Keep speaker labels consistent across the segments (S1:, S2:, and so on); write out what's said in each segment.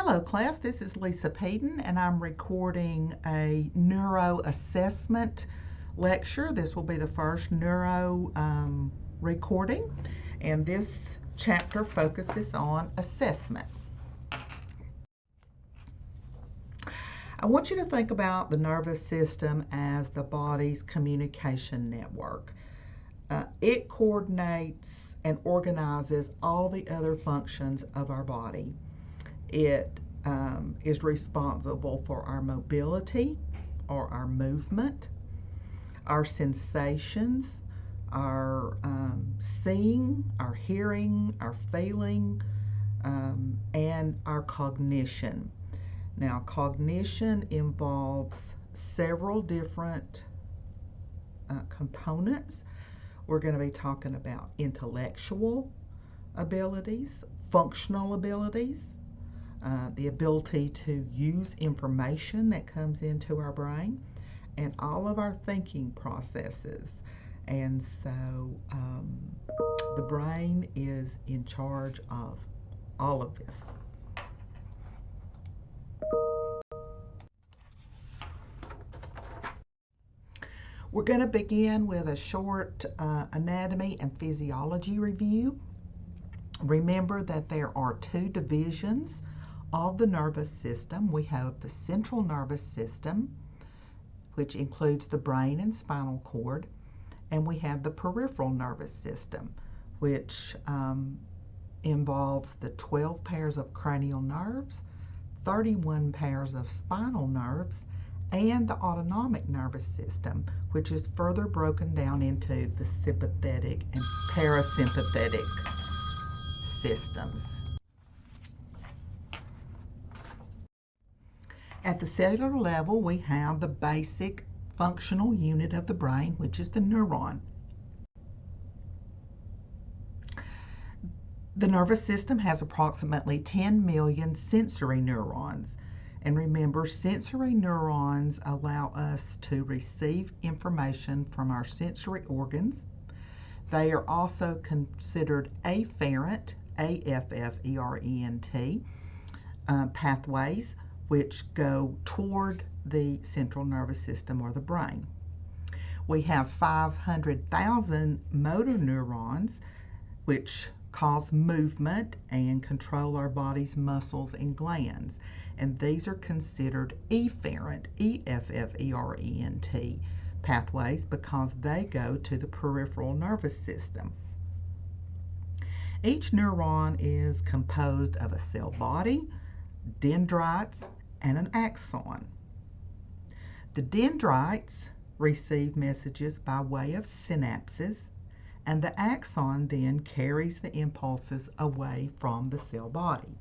S1: Hello class, this is Lisa Peden and I'm recording a neuro assessment lecture. This will be the first neuro recording, and this chapter focuses on assessment. I want you to think about the nervous system as the body's communication network. It coordinates and organizes all the other functions of our body. It is responsible for our mobility or our movement, our sensations, our seeing, our hearing, our feeling, and our cognition. Now, cognition involves several different components. We're going to be talking about intellectual abilities, functional abilities, the ability to use information that comes into our brain, and all of our thinking processes. And so the brain is in charge of all of this. We're going to begin with a short anatomy and physiology review. Remember that there are two divisions of the nervous system. We have the central nervous system, which includes the brain and spinal cord, and we have the peripheral nervous system, which involves the 12 pairs of cranial nerves, 31 pairs of spinal nerves, and the autonomic nervous system, which is further broken down into the sympathetic and parasympathetic systems. At the cellular level, we have the basic functional unit of the brain, which is the neuron. The nervous system has approximately 10 million sensory neurons. And remember, sensory neurons allow us to receive information from our sensory organs. They are also considered afferent, A-F-F-E-R-E-N-T, pathways which go toward the central nervous system or the brain. We have 500,000 motor neurons, which cause movement and control our body's muscles and glands. And these are considered efferent, E-F-F-E-R-E-N-T pathways, because they go to the peripheral nervous system. Each neuron is composed of a cell body, dendrites, and an axon. The dendrites receive messages by way of synapses, and the axon then carries the impulses away from the cell body.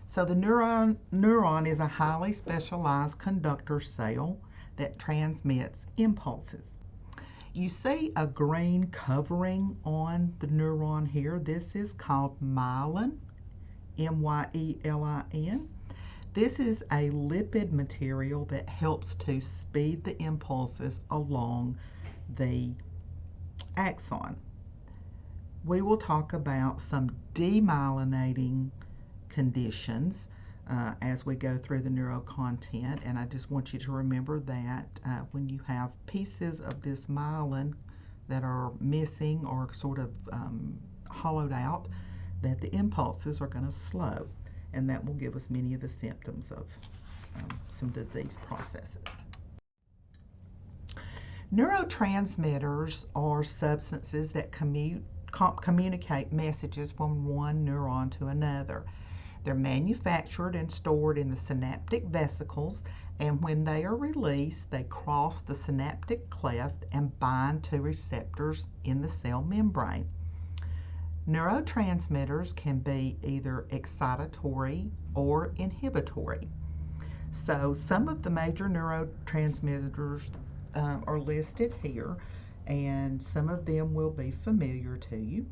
S1: So the neuron is a highly specialized conductor cell that transmits impulses. You see a green covering on the neuron here. This is called myelin, M-Y-E-L-I-N. This is a lipid material that helps to speed the impulses along the axon. We will talk about some demyelinating conditions as we go through the neuro content, and I just want you to remember that when you have pieces of this myelin that are missing or sort of hollowed out, that the impulses are going to slow, and that will give us many of the symptoms of some disease processes. Neurotransmitters are substances that communicate messages from one neuron to another. They're manufactured and stored in the synaptic vesicles, and when they are released, they cross the synaptic cleft and bind to receptors in the cell membrane. Neurotransmitters can be either excitatory or inhibitory. So some of the major neurotransmitters are listed here, and some of them will be familiar to you.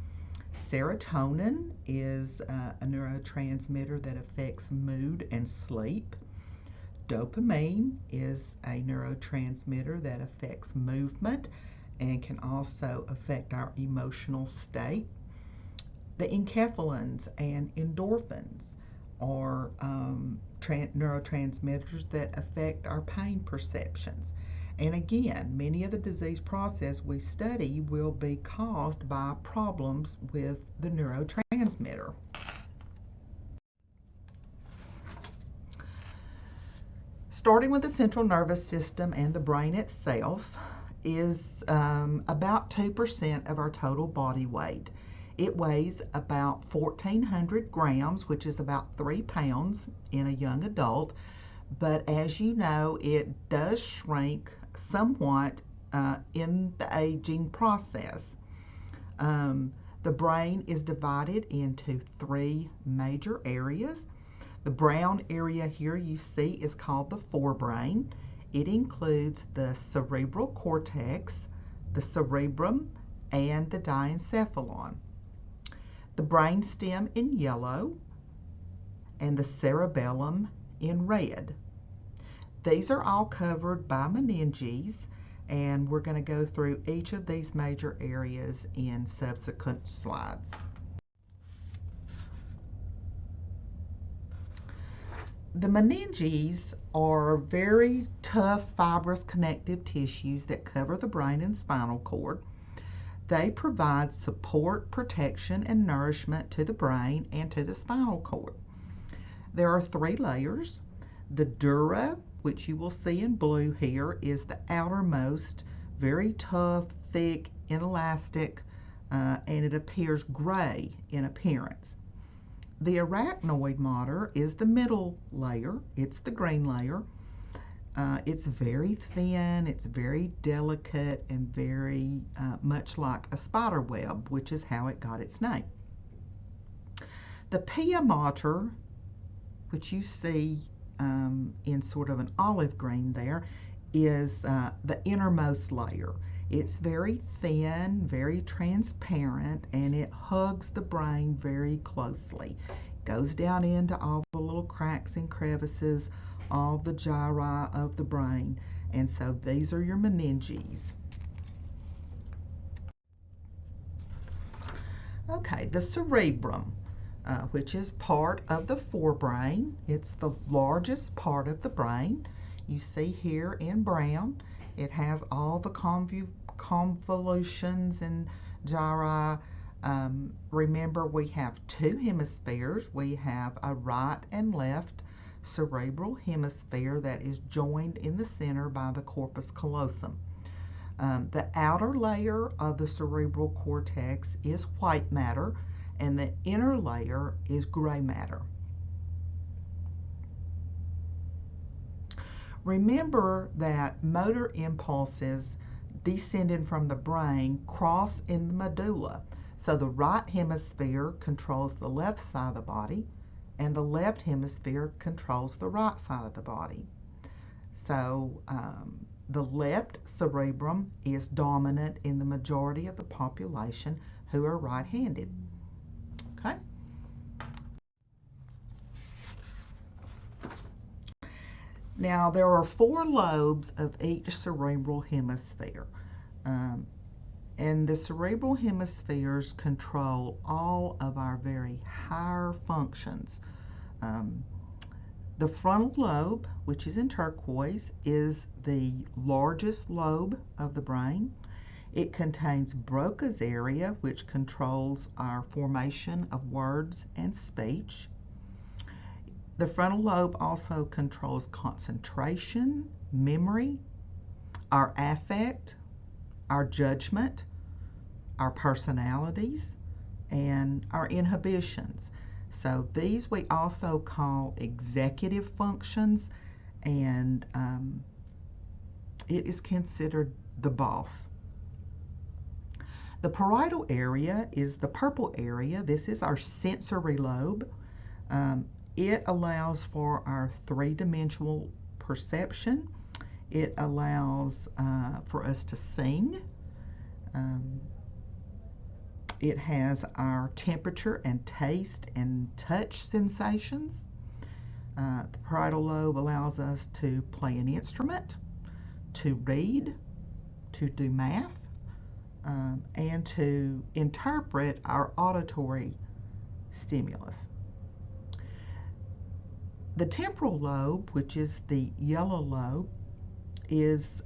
S1: Serotonin is a neurotransmitter that affects mood and sleep. Dopamine is a neurotransmitter that affects movement and can also affect our emotional state. The enkephalins and endorphins are neurotransmitters that affect our pain perceptions. And again, many of the disease process we study will be caused by problems with the neurotransmitter. Starting with the central nervous system and the brain itself is about 2% of our total body weight. It weighs about 1,400 grams, which is about 3 pounds in a young adult. But as you know, it does shrink somewhat in the aging process. The brain is divided into 3 major areas. The brown area here you see is called the forebrain. It includes the cerebral cortex, the cerebrum, and the diencephalon. The brainstem in yellow and the cerebellum in red. These are all covered by meninges, and we're going to go through each of these major areas in subsequent slides. The meninges are very tough, fibrous connective tissues that cover the brain and spinal cord. They provide support, protection, and nourishment to the brain and to the spinal cord. There are 3 layers. The dura, which you will see in blue here, is the outermost, very tough, thick, inelastic, and it appears gray in appearance. The arachnoid mater is the middle layer. It's the green layer. It's very thin, it's very delicate, and very much like a spider web, which is how it got its name. The pia mater, which you see in sort of an olive green there, is the innermost layer. It's very thin, very transparent, and it hugs the brain very closely. It goes down into all the little cracks and crevices, all the gyri of the brain. And so these are your meninges. Okay, the cerebrum, which is part of the forebrain. It's the largest part of the brain. You see here in brown, it has all the convolutions and gyri. Remember, we have 2 hemispheres. We have a right and left cerebral hemisphere that is joined in the center by the corpus callosum. The outer layer of the cerebral cortex is white matter, and the inner layer is gray matter. Remember that motor impulses descending from the brain cross in the medulla. So the right hemisphere controls the left side of the body, and the left hemisphere controls the right side of the body. So the left cerebrum is dominant in the majority of the population who are right-handed. Okay? Now, there are 4 lobes of each cerebral hemisphere. And the cerebral hemispheres control all of our very higher functions. The frontal lobe, which is in turquoise, is the largest lobe of the brain. It contains Broca's area, which controls our formation of words and speech. The frontal lobe also controls concentration, memory, our affect, our judgment, our personalities, and our inhibitions. So these we also call executive functions, and it is considered the boss. The parietal area is the purple area. This is our sensory lobe. It allows for our 3-dimensional perception. It allows for us to sing. It has our temperature and taste and touch sensations. The parietal lobe allows us to play an instrument, to read, to do math, and to interpret our auditory stimulus. The temporal lobe, which is the yellow lobe, is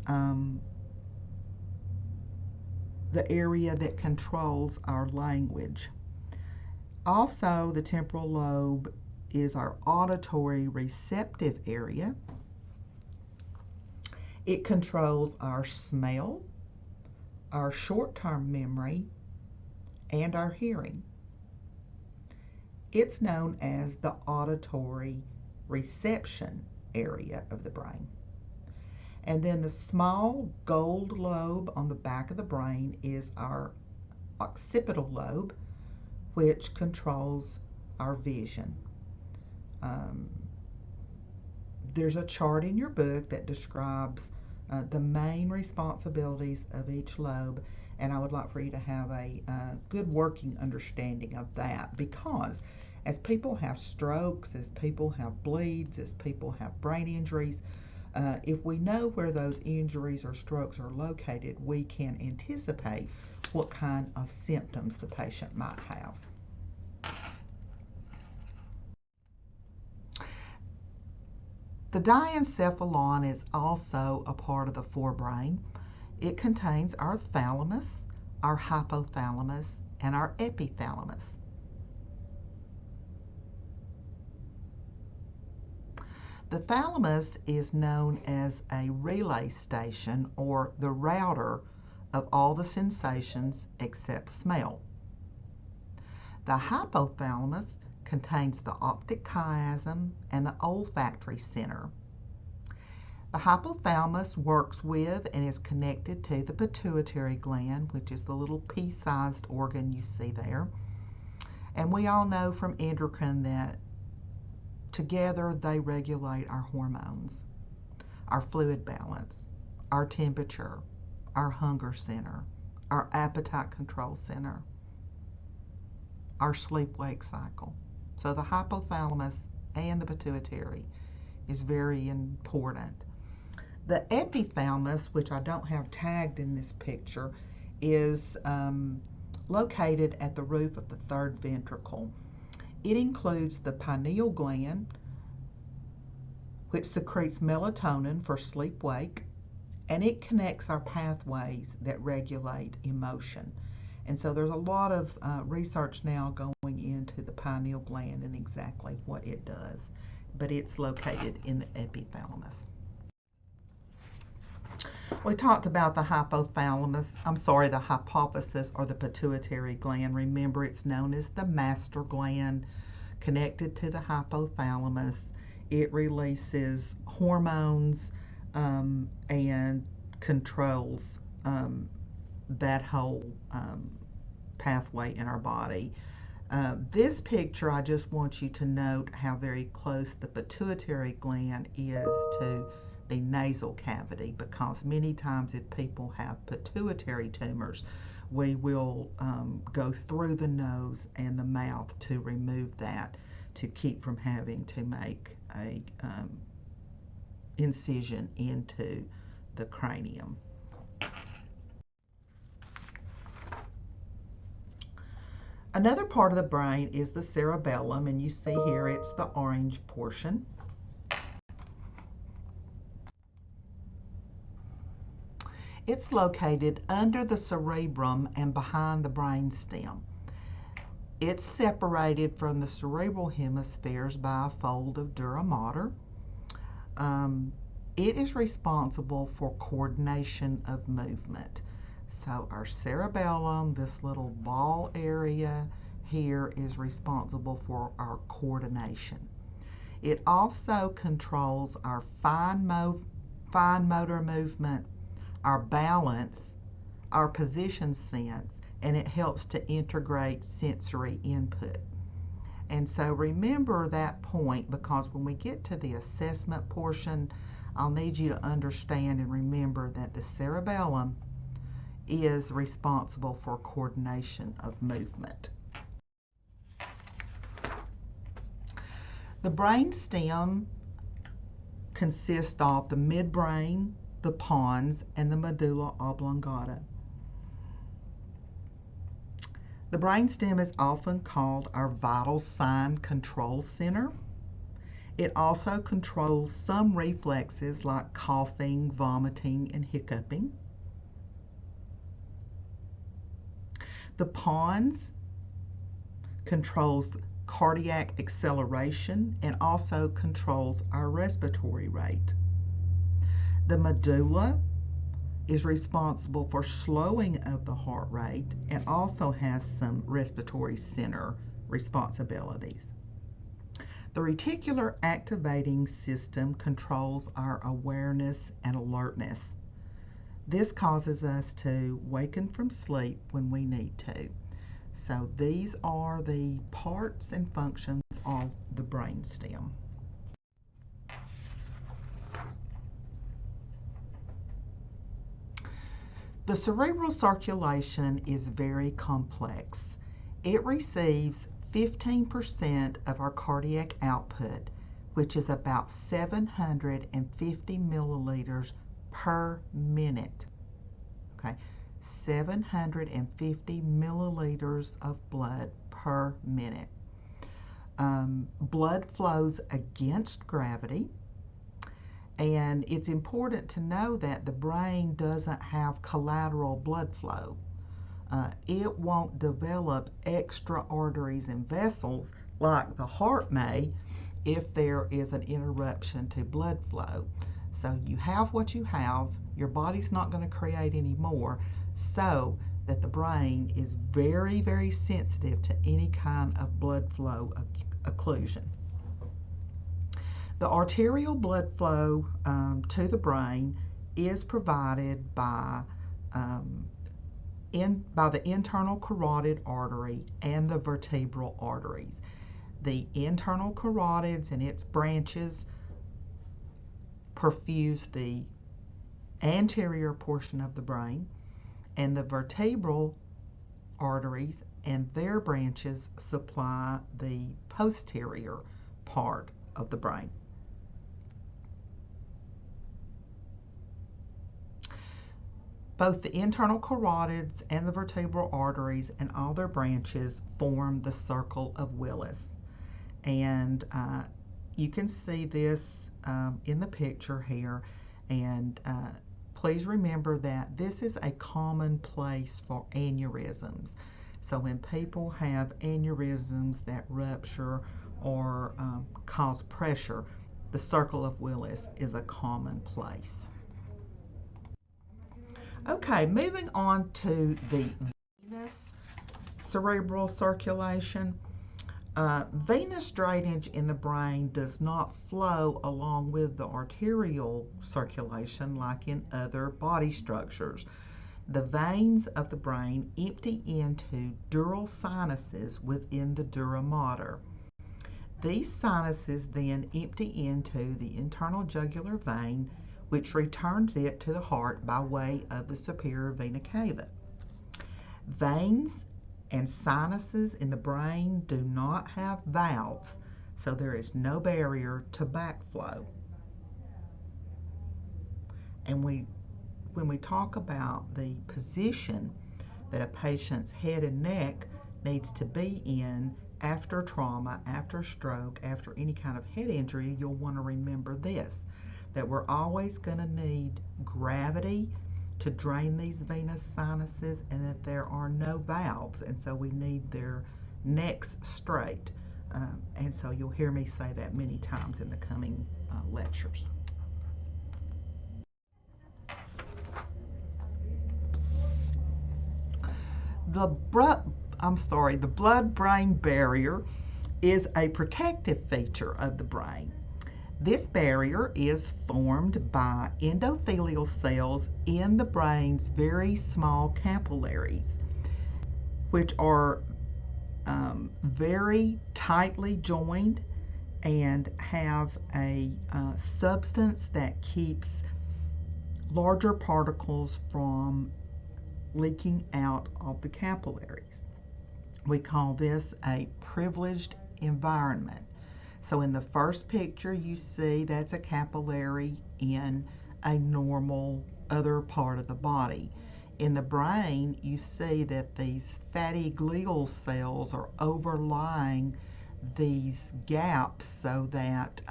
S1: the area that controls our language. Also, the temporal lobe is our auditory receptive area. It controls our smell, our short-term memory, and our hearing. It's known as the auditory reception area of the brain. And then the small gold lobe on the back of the brain is our occipital lobe, which controls our vision. There's a chart in your book that describes the main responsibilities of each lobe, and I would like for you to have a good working understanding of that, because as people have strokes, as people have bleeds, as people have brain injuries, if we know where those injuries or strokes are located, we can anticipate what kind of symptoms the patient might have. The diencephalon is also a part of the forebrain. It contains our thalamus, our hypothalamus, and our epithalamus. The thalamus is known as a relay station, or the router of all the sensations except smell. The hypothalamus contains the optic chiasm and the olfactory center. The hypothalamus works with and is connected to the pituitary gland, which is the little pea-sized organ you see there. And we all know from endocrine that together they regulate our hormones, our fluid balance, our temperature, our hunger center, our appetite control center, our sleep-wake cycle. So the hypothalamus and the pituitary is very important. The epithalamus, which I don't have tagged in this picture, is located at the roof of the third ventricle. It includes the pineal gland, which secretes melatonin for sleep-wake, and it connects our pathways that regulate emotion. And so there's a lot of research now going into the pineal gland and exactly what it does, but it's located in the epithalamus. We talked about the the hypophysis or the pituitary gland. Remember, it's known as the master gland, connected to the hypothalamus. It releases hormones and controls that whole pathway in our body. This picture, I just want you to note how very close the pituitary gland is to the nasal cavity, because many times if people have pituitary tumors, we will go through the nose and the mouth to remove that, to keep from having to make a incision into the cranium. Another part of the brain is the cerebellum, and you see here it's the orange portion. It's located under the cerebrum and behind the brainstem. It's separated from the cerebral hemispheres by a fold of dura mater. It is responsible for coordination of movement. So our cerebellum, this little ball area here, is responsible for our coordination. It also controls our fine motor movement, our balance, our position sense, and it helps to integrate sensory input. And so remember that point, because when we get to the assessment portion, I'll need you to understand and remember that the cerebellum is responsible for coordination of movement. The brain stem consists of the midbrain, the pons, and the medulla oblongata. The brainstem is often called our vital sign control center, It also controls some reflexes like coughing, vomiting, and hiccuping. The pons controls cardiac acceleration and also controls our respiratory rate. The medulla is responsible for slowing of the heart rate and also has some respiratory center responsibilities. The reticular activating system controls our awareness and alertness. This causes us to waken from sleep when we need to. So these are the parts and functions of the brainstem. The cerebral circulation is very complex. It receives 15% of our cardiac output, which is about 750 milliliters per minute. Okay, 750 milliliters of blood per minute. Blood flows against gravity. And it's important to know that the brain doesn't have collateral blood flow. It won't develop extra arteries and vessels like the heart may if there is an interruption to blood flow. So you have what you have, your body's not going to create any more, so that the brain is very, very sensitive to any kind of blood flow occlusion. The arterial blood flow to the brain is provided by the internal carotid artery and the vertebral arteries. The internal carotids and its branches perfuse the anterior portion of the brain, and the vertebral arteries and their branches supply the posterior part of the brain. Both the internal carotids and the vertebral arteries and all their branches form the circle of Willis. And you can see this in the picture here. And please remember that this is a common place for aneurysms. So when people have aneurysms that rupture or cause pressure, the circle of Willis is a common place. Okay, moving on to the venous cerebral circulation. Venous drainage in the brain does not flow along with the arterial circulation like in other body structures. The veins of the brain empty into dural sinuses within the dura mater. These sinuses then empty into the internal jugular vein, which returns it to the heart by way of the superior vena cava. Veins and sinuses in the brain do not have valves, so there is no barrier to backflow. And when we talk about the position that a patient's head and neck needs to be in after trauma, after stroke, after any kind of head injury, you'll want to remember this, that we're always going to need gravity to drain these venous sinuses, and that there are no valves, and so we need their necks straight. And so you'll hear me say that many times in the coming lectures. The blood-brain barrier is a protective feature of the brain. This barrier is formed by endothelial cells in the brain's very small capillaries, which are very tightly joined and have a substance that keeps larger particles from leaking out of the capillaries. We call this a privileged environment. So in the first picture you see that's a capillary in a normal other part of the body. In the brain you see that these fatty glial cells are overlying these gaps so that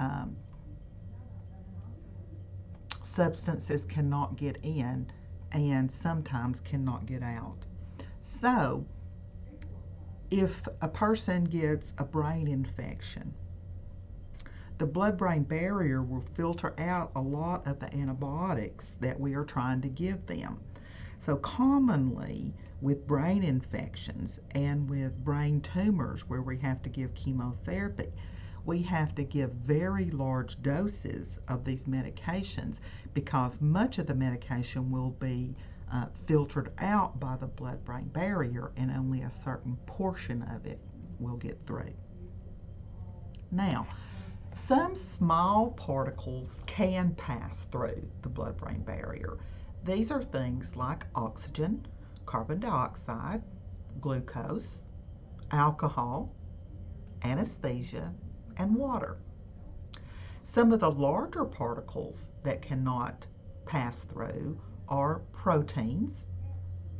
S1: substances cannot get in and sometimes cannot get out. So, if a person gets a brain infection, the blood-brain barrier will filter out a lot of the antibiotics that we are trying to give them. So commonly with brain infections and with brain tumors where we have to give chemotherapy, we have to give very large doses of these medications because much of the medication will be filtered out by the blood-brain barrier and only a certain portion of it will get through. Now, some small particles can pass through the blood-brain barrier. These are things like oxygen, carbon dioxide, glucose, alcohol, anesthesia, and water. Some of the larger particles that cannot pass through are proteins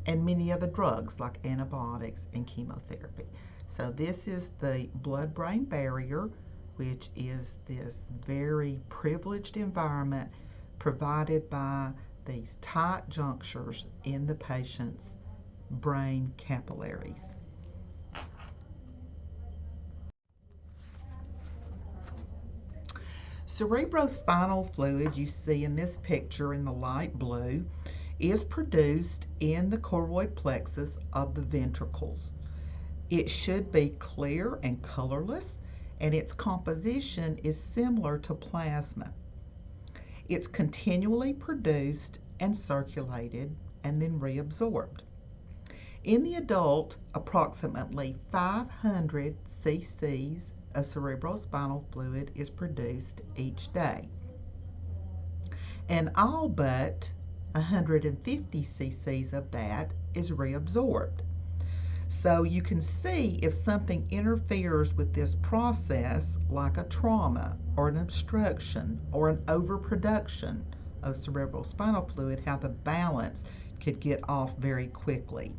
S1: and many other drugs like antibiotics and chemotherapy. So this is the blood-brain barrier, which is this very privileged environment provided by these tight junctures in the patient's brain capillaries. Cerebrospinal fluid you see in this picture in the light blue is produced in the choroid plexus of the ventricles. It should be clear and colorless, and its composition is similar to plasma. It's continually produced and circulated and then reabsorbed. In the adult, approximately 500 cc's of cerebrospinal fluid is produced each day, and all but 150 cc's of that is reabsorbed. So you can see if something interferes with this process, like a trauma or an obstruction or an overproduction of cerebrospinal fluid, how the balance could get off very quickly.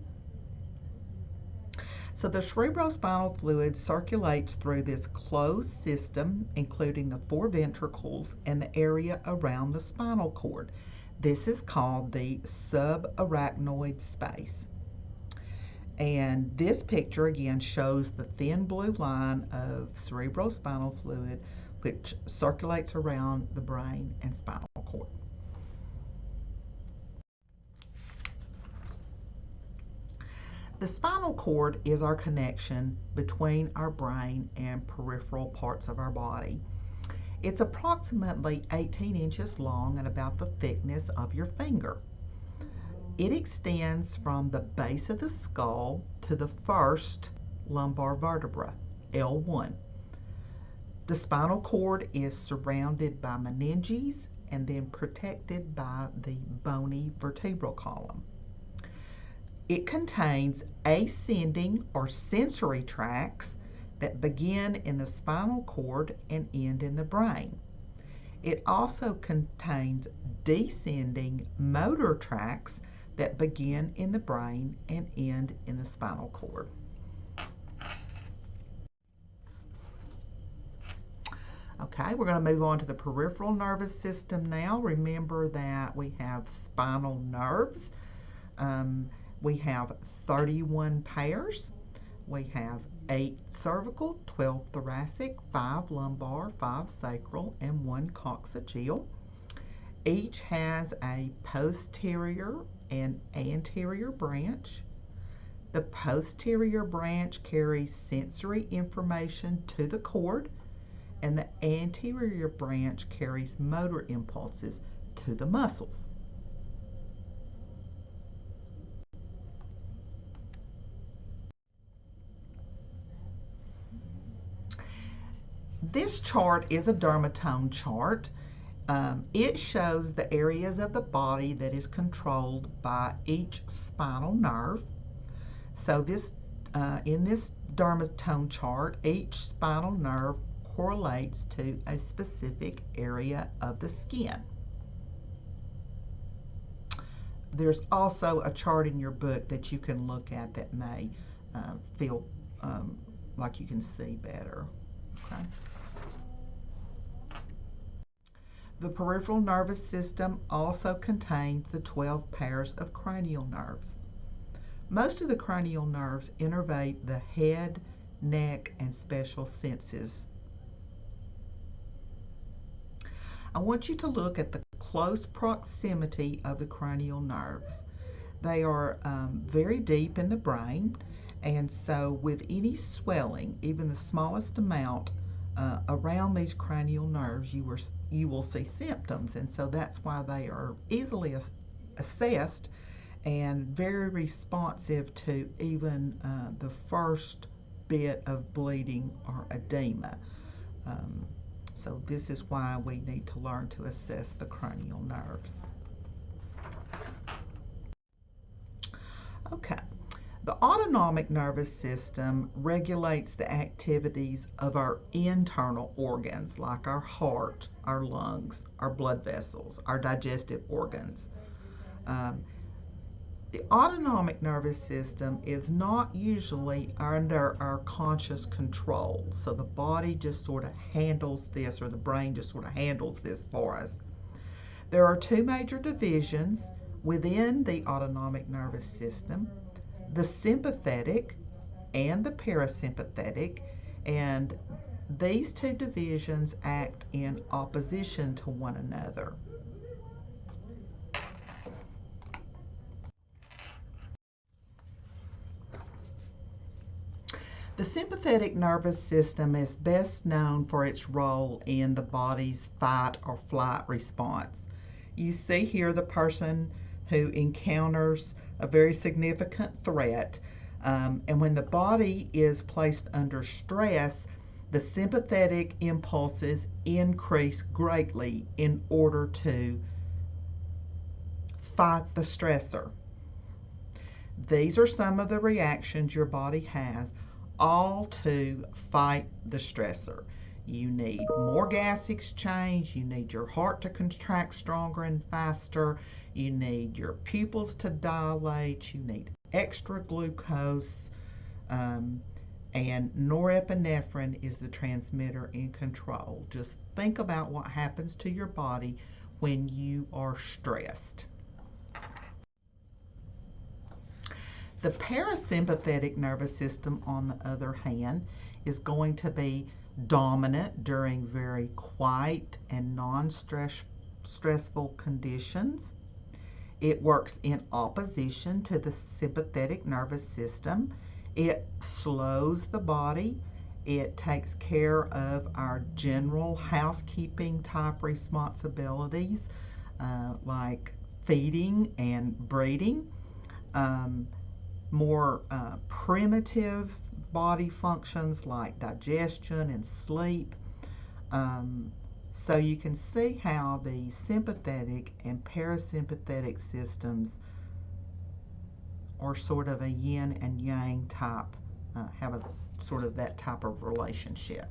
S1: So the cerebrospinal fluid circulates through this closed system, including the 4 ventricles and the area around the spinal cord. This is called the subarachnoid space. And this picture again shows the thin blue line of cerebrospinal fluid which circulates around the brain and spinal cord. The spinal cord is our connection between our brain and peripheral parts of our body. It's approximately 18 inches long and about the thickness of your finger. It extends from the base of the skull to the first lumbar vertebra, L1. The spinal cord is surrounded by meninges and then protected by the bony vertebral column. It contains ascending or sensory tracts that begin in the spinal cord and end in the brain. It also contains descending motor tracts that begin in the brain and end in the spinal cord. Okay, we're going to move on to the peripheral nervous system now. Remember that we have spinal nerves. We have 31 pairs. We have 8 cervical, 12 thoracic, 5 lumbar, 5 sacral, and 1 coccygeal. Each has a posterior and anterior branch. The posterior branch carries sensory information to the cord, and the anterior branch carries motor impulses to the muscles. This chart is a dermatome chart. It shows the areas of the body that is controlled by each spinal nerve. So in this dermatome chart, each spinal nerve correlates to a specific area of the skin. There's also a chart in your book that you can look at that may feel like you can see better. Okay. The peripheral nervous system also contains the 12 pairs of cranial nerves. Most of the cranial nerves innervate the head, neck, and special senses. I want you to look at the close proximity of the cranial nerves. They are very deep in the brain, and so with any swelling, even the smallest amount around these cranial nerves, you will see symptoms, and so that's why they are easily assessed and very responsive to even the first bit of bleeding or edema. So this is why we need to learn to assess the cranial nerves. Okay, the autonomic nervous system regulates the activities of our internal organs like our heart, our lungs, our blood vessels, our digestive organs. The autonomic nervous system is not usually under our conscious control. So the body just sort of handles this, or the brain just sort of handles this for us. There are two major divisions within the autonomic nervous system: the sympathetic and the parasympathetic. And these two divisions act in opposition to one another. The sympathetic nervous system is best known for its role in the body's fight or flight response. You see here the person who encounters a very significant threat, and when the body is placed under stress, the sympathetic impulses increase greatly in order to fight the stressor. These are some of the reactions your body has, all to fight the stressor. You need more gas exchange, you need your heart to contract stronger and faster, you need your pupils to dilate, you need extra glucose, and norepinephrine is the transmitter in control. Just think about what happens to your body when you are stressed. The parasympathetic nervous system, on the other hand, is going to be dominant during very quiet and non-stressful conditions. It works in opposition to the sympathetic nervous system. It slows the body. It takes care of our general housekeeping type responsibilities like feeding and breeding. More primitive body functions like digestion and sleep. So you can see how the sympathetic and parasympathetic systems are sort of a yin and yang type, have a sort of that type of relationship.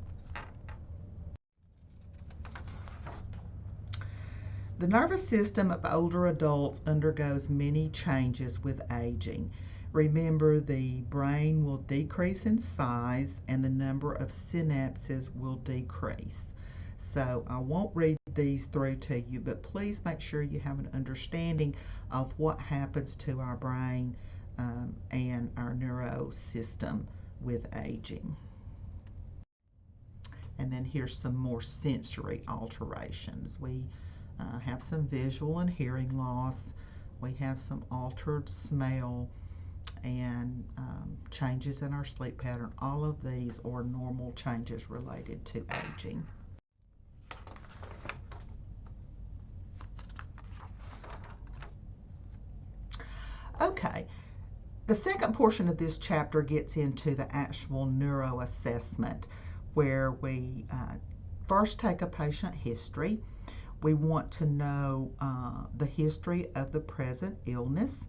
S1: The nervous system of older adults undergoes many changes with aging. Remember, the brain will decrease in size and the number of synapses will decrease. So I won't read these through to you, but please make sure you have an understanding of what happens to our brain and our neuro system with aging. And then here's some more sensory alterations. We have some visual and hearing loss. We have some altered smell and changes in our sleep pattern. All of these are normal changes related to aging. Okay, the second portion of this chapter gets into the actual neuro assessment, where we first take a patient history. We want to know the history of the present illness.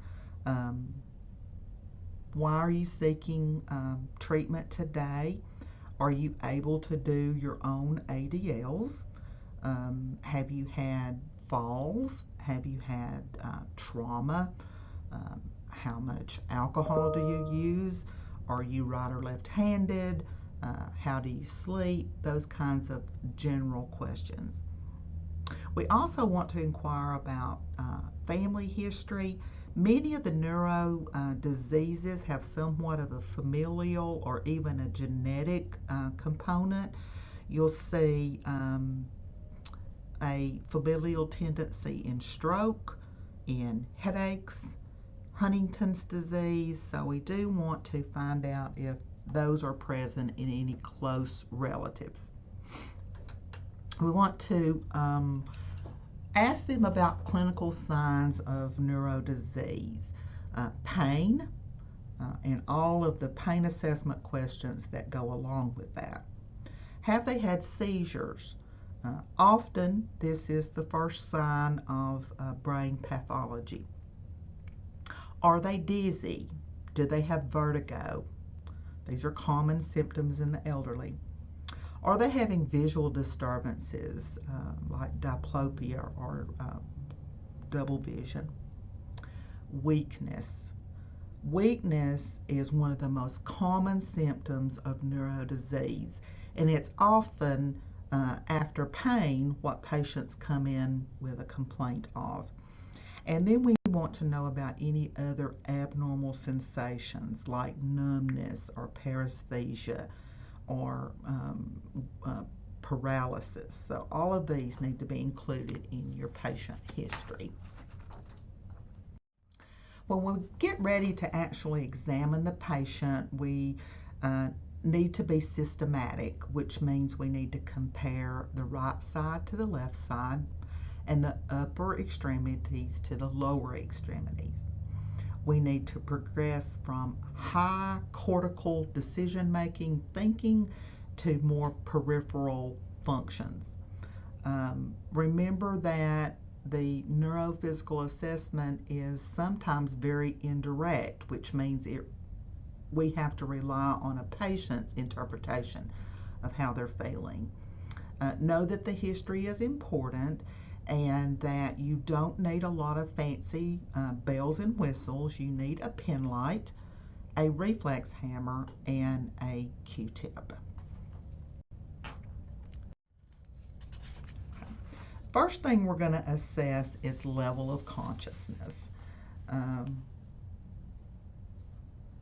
S1: Why are you seeking treatment today? Are you able to do your own ADLs? Have you had falls? Have you had trauma? How much alcohol do you use? Are you right or left-handed? how do you sleep, those kinds of general questions. We also want to inquire about family history. Many of the neuro diseases have somewhat of a familial or even a genetic component. You'll see a familial tendency in stroke, in headaches, Huntington's disease. So we do want to find out if those are present in any close relatives. We want to ask them about clinical signs of neurodisease, pain, and all of the pain assessment questions that go along with that. Have they had seizures? Often this is the first sign of brain pathology. Are they dizzy? Do they have vertigo? These are common symptoms in the elderly. Are they having visual disturbances like diplopia or double vision? Weakness. Weakness is one of the most common symptoms of neurodisease, and it's often after pain what patients come in with a complaint of. And then we want to know about any other abnormal sensations like numbness or paresthesia or paralysis. So all of these need to be included in your patient history. When we get ready to actually examine the patient, we need to be systematic, which means we need to compare the right side to the left side and the upper extremities to the lower extremities. We need to progress from high cortical decision-making thinking to more peripheral functions. Remember that the neurophysical assessment is sometimes very indirect, which means we have to rely on a patient's interpretation of how they're feeling. Know that the history is important and that you don't need a lot of fancy bells and whistles. You need a pen light, a reflex hammer, and a Q-tip. First thing we're going to assess is level of consciousness.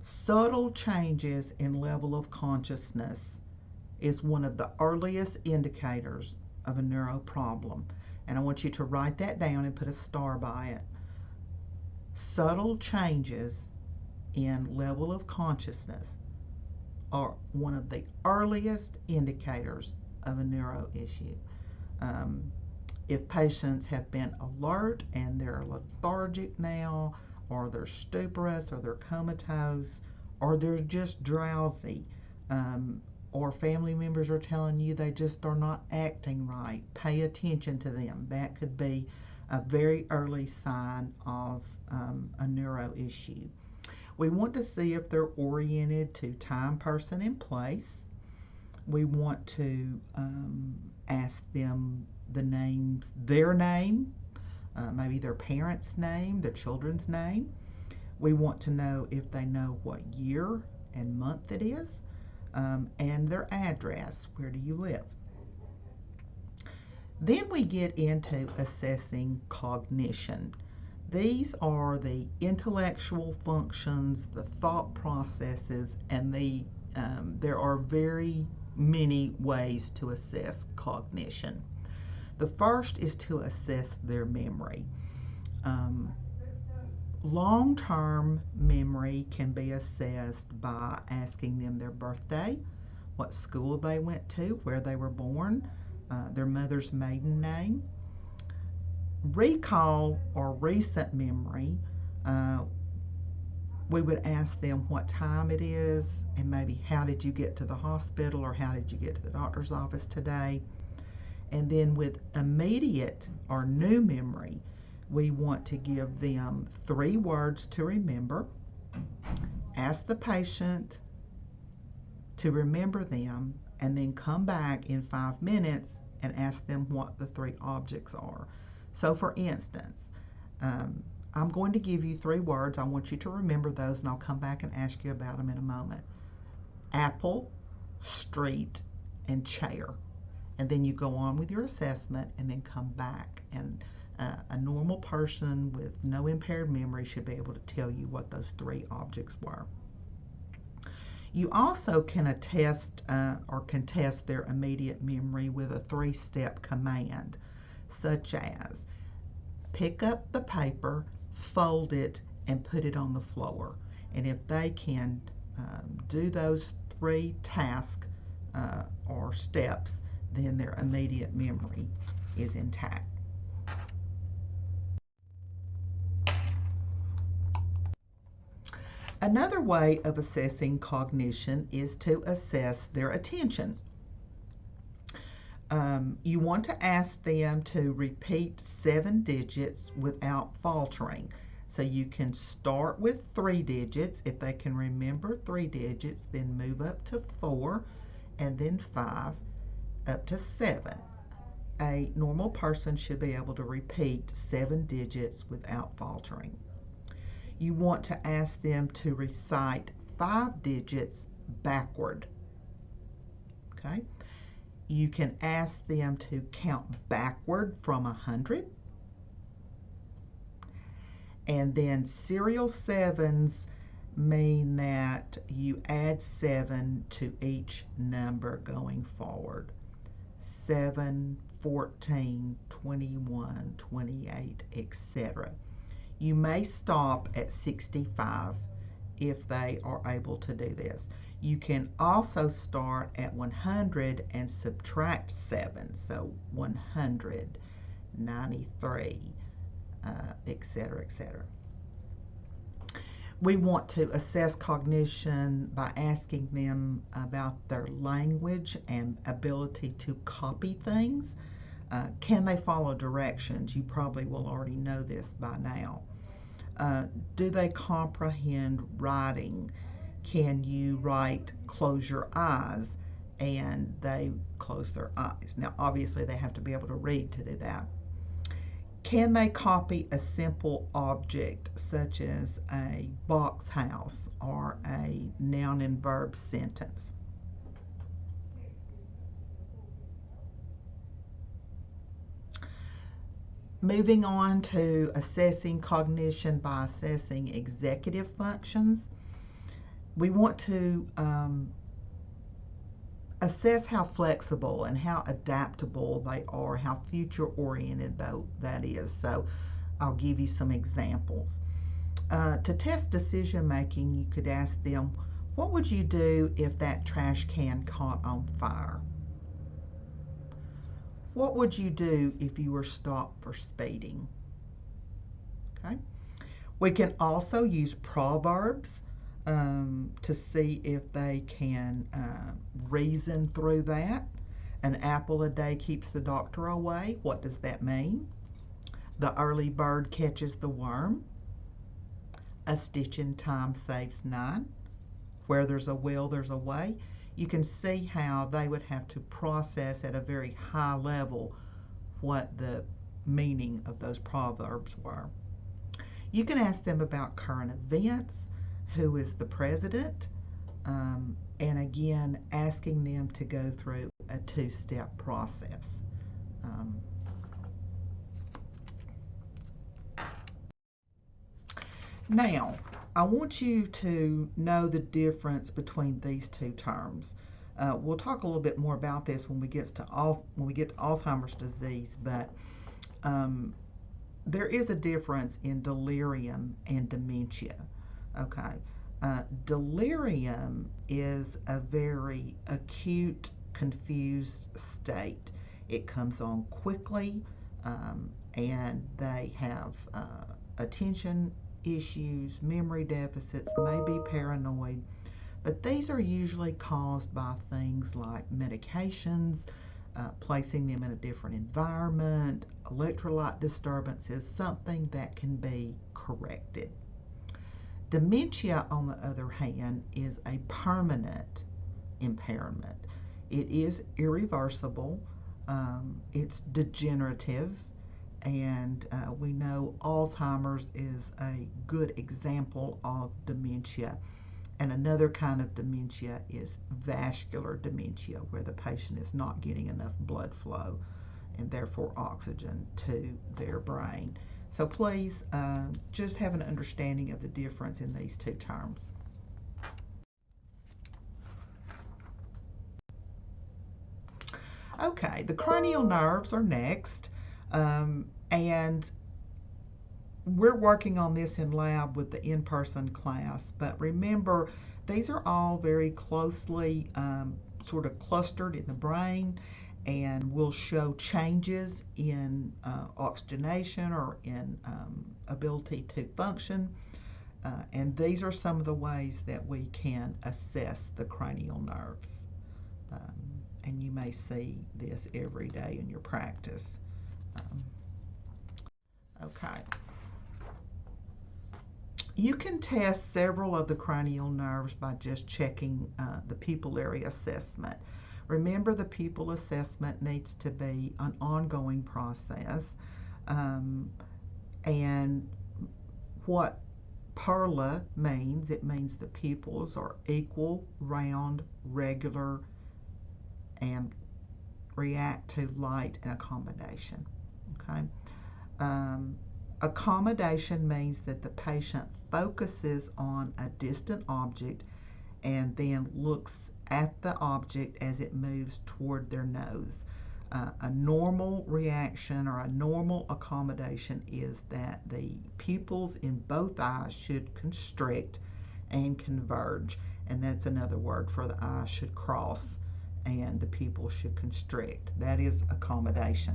S1: Subtle changes in level of consciousness is one of the earliest indicators of a neuro problem. And I want you to write that down and put a star by it. Subtle changes in level of consciousness are one of the earliest indicators of a neuro issue. If patients have been alert and they're lethargic now, or they're stuporous, or they're comatose, or they're just drowsy, or family members are telling you they just are not acting right, pay attention to them. That could be a very early sign of a neuro issue. We want to see if they're oriented to time, person, and place. We want to ask them the names, their name, maybe their parents' name, their children's name. We want to know if they know what year and month it is, and their address. Where do you live? Then we get into assessing cognition. These are the intellectual functions, the thought processes, and there are very many ways to assess cognition. The first is to assess their memory. Long-term memory can be assessed by asking them their birthday, what school they went to, where they were born, their mother's maiden name. Recall or recent memory, we would ask them what time it is and maybe how did you get to the hospital or how did you get to the doctor's office today. And then with immediate or new memory, we want to give them 3 words to remember. Ask the patient to remember them and then come back in 5 minutes and ask them what the 3 objects are. So for instance, I'm going to give you 3 words. I want you to remember those and I'll come back and ask you about them in a moment. Apple, street, and chair. And then you go on with your assessment and then come back. And a normal person with no impaired memory should be able to tell you what those 3 objects were. You also can attest or contest their immediate memory with a 3-step command, such as pick up the paper, fold it, and put it on the floor. And if they can do those 3 tasks or steps, then their immediate memory is intact. Another way of assessing cognition is to assess their attention. You want to ask them to repeat 7 digits without faltering. So you can start with 3 digits. If they can remember 3 digits, then move up to 4, and then 5, up to 7. A normal person should be able to repeat 7 digits without faltering. You want to ask them to recite 5 digits backward. Okay? You can ask them to count backward from 100. And then serial 7s mean that you add 7 to each number going forward. 7, 14, 21, 28, etc. You may stop at 65 if they are able to do this. You can also start at 100 and subtract 7. So 100, 93, etc., etc. We want to assess cognition by asking them about their language and ability to copy things. Can they follow directions? You probably will already know this by now. Do they comprehend writing? Can you write close your eyes? And they close their eyes. Now, obviously, they have to be able to read to do that. Can they copy a simple object such as a box house or a noun and verb sentence? Moving on to assessing cognition by assessing executive functions, we want to assess how flexible and how adaptable they are, how future-oriented though that is. So I'll give you some examples. To test decision making, you could ask them, what would you do if that trash can caught on fire? What would you do if you were stopped for speeding? Okay. We can also use proverbs to see if they can reason through that. An apple a day keeps the doctor away. What does that mean? The early bird catches the worm. A stitch in time saves 9. Where there's a will, there's a way. You can see how they would have to process at a very high level what the meaning of those proverbs were. You can ask them about current events, who is the president, and again, asking them to go through a 2-step process. Now, I want you to know the difference between these 2 terms. We'll talk a little bit more about this when we get to Alzheimer's disease, but there is a difference in delirium and dementia. Okay, delirium is a very acute, confused state. It comes on quickly, and they have attention issues, memory deficits, may be paranoid, but these are usually caused by things like medications, placing them in a different environment, electrolyte disturbances, something that can be corrected. Dementia, on the other hand, is a permanent impairment. It is irreversible, it's degenerative, and we know Alzheimer's is a good example of dementia, And another kind of dementia is vascular dementia, where the patient is not getting enough blood flow and therefore oxygen to their brain. So please just have an understanding of the difference in these two terms. Okay, the cranial nerves are next, and we're working on this in lab with the in-person class, but remember, these are all very closely sort of clustered in the brain and will show changes in oxygenation or in ability to function. And these are some of the ways that we can assess the cranial nerves. And you may see this every day in your practice. Okay. You can test several of the cranial nerves by just checking the pupillary assessment. Remember, the pupil assessment needs to be an ongoing process. And what PERLA means, it means the pupils are equal, round, regular, and react to light and accommodation. Okay. Accommodation means that the patient focuses on a distant object and then looks at the object as it moves toward their nose. A normal reaction or a normal accommodation is that the pupils in both eyes should constrict and converge, and that's another word for the eyes should cross and the pupils should constrict. That is accommodation.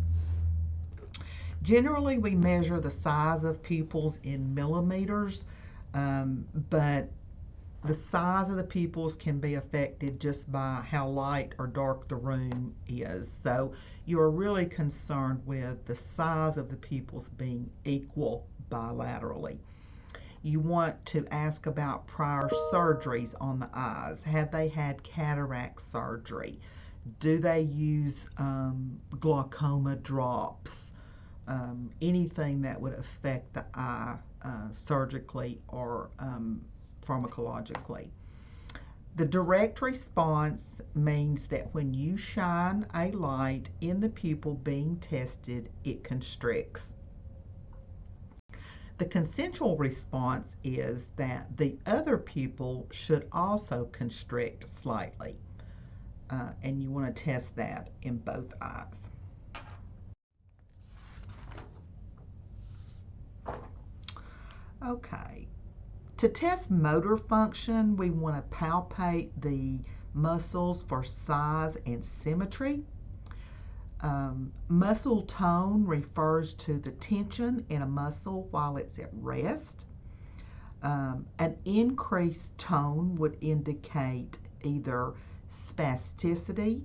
S1: Generally, we measure the size of pupils in millimeters, but the size of the pupils can be affected just by how light or dark the room is. So you're really concerned with the size of the pupils being equal bilaterally. You want to ask about prior surgeries on the eyes. Have they had cataract surgery? Do they use glaucoma drops? Anything that would affect the eye surgically or pharmacologically. The direct response means that when you shine a light in the pupil being tested, it constricts. The consensual response is that the other pupil should also constrict slightly, and you want to test that in both eyes. Okay, to test motor function, we want to palpate the muscles for size and symmetry. Muscle tone refers to the tension in a muscle while it's at rest. An increased tone would indicate either spasticity,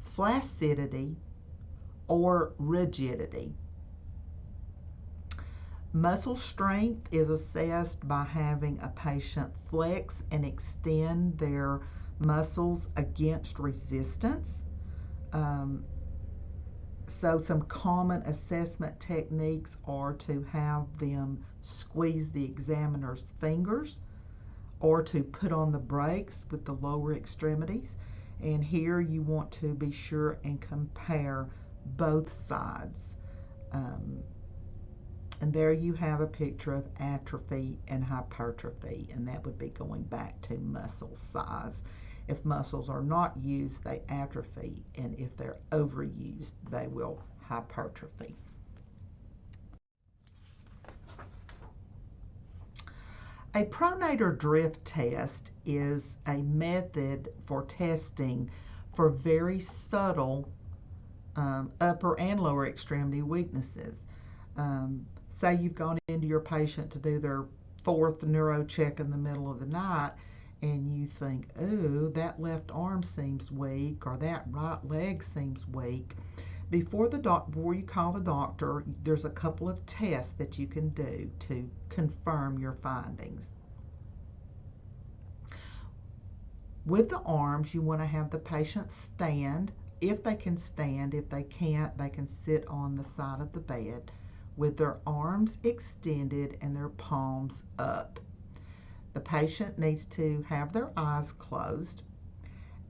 S1: flaccidity, or rigidity. Muscle strength is assessed by having a patient flex and extend their muscles against resistance. So some common assessment techniques are to have them squeeze the examiner's fingers or to put on the brakes with the lower extremities. And here you want to be sure and compare both sides. And there you have a picture of atrophy and hypertrophy, and that would be going back to muscle size. If muscles are not used, they atrophy, and if they're overused, they will hypertrophy. A pronator drift test is a method for testing for very subtle upper and lower extremity weaknesses. Say you've gone into your patient to do their fourth neuro check in the middle of the night, and you think, oh, that left arm seems weak, or that right leg seems weak. Before you call the doctor, there's a couple of tests that you can do to confirm your findings. With the arms, you want to have the patient stand. If they can stand, if they can't, they can sit on the side of the bed with their arms extended and their palms up. The patient needs to have their eyes closed,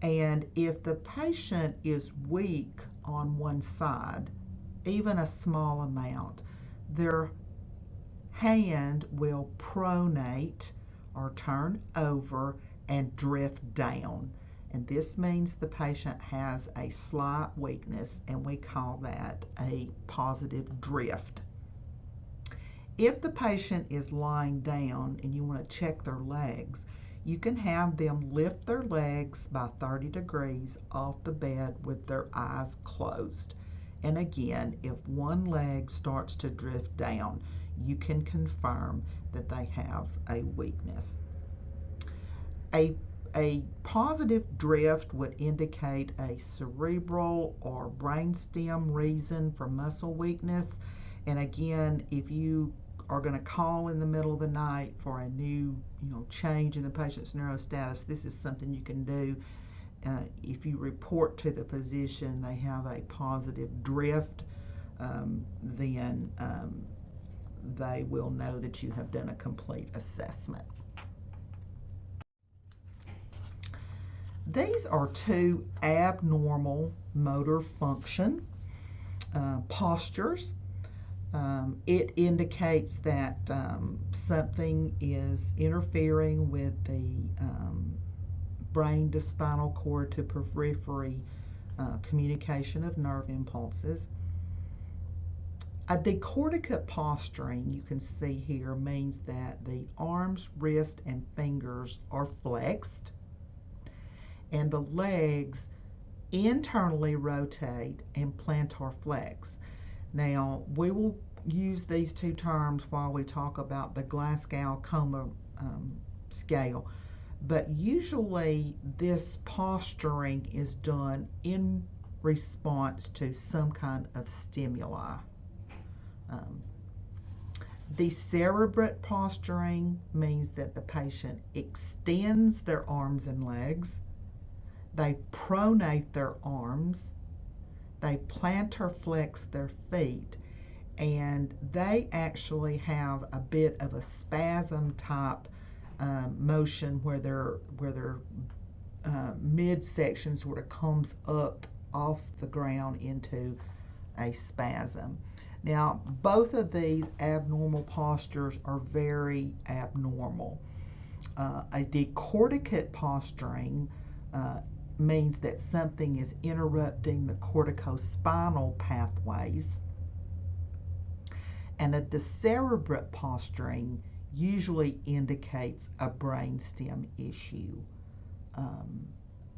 S1: and if the patient is weak on one side, even a small amount, their hand will pronate or turn over and drift down. And this means the patient has a slight weakness, and we call that a positive drift. If the patient is lying down and you want to check their legs, you can have them lift their legs by 30 degrees off the bed with their eyes closed. And again, if one leg starts to drift down, you can confirm that they have a weakness. A positive drift would indicate a cerebral or brainstem reason for muscle weakness. And again, if you are going to call in the middle of the night for a new change in the patient's neurostatus, this is something you can do. If you report to the physician they have a positive drift, then they will know that you have done a complete assessment. These are two abnormal motor function postures. It indicates that something is interfering with the brain to spinal cord to periphery communication of nerve impulses. A decorticate posturing, you can see here, means that the arms, wrists, and fingers are flexed, and the legs internally rotate and plantar flex. Now, we will use these two terms while we talk about the Glasgow-Coma scale, but usually this posturing is done in response to some kind of stimuli. Decerebrate posturing means that the patient extends their arms and legs, they pronate their arms, they plantar flex their feet, and they actually have a bit of a spasm type motion where their midsection sort of comes up off the ground into a spasm. Now, both of these abnormal postures are very abnormal. A decorticate posturing means that something is interrupting the corticospinal pathways, and a decerebrate posturing usually indicates a brainstem issue,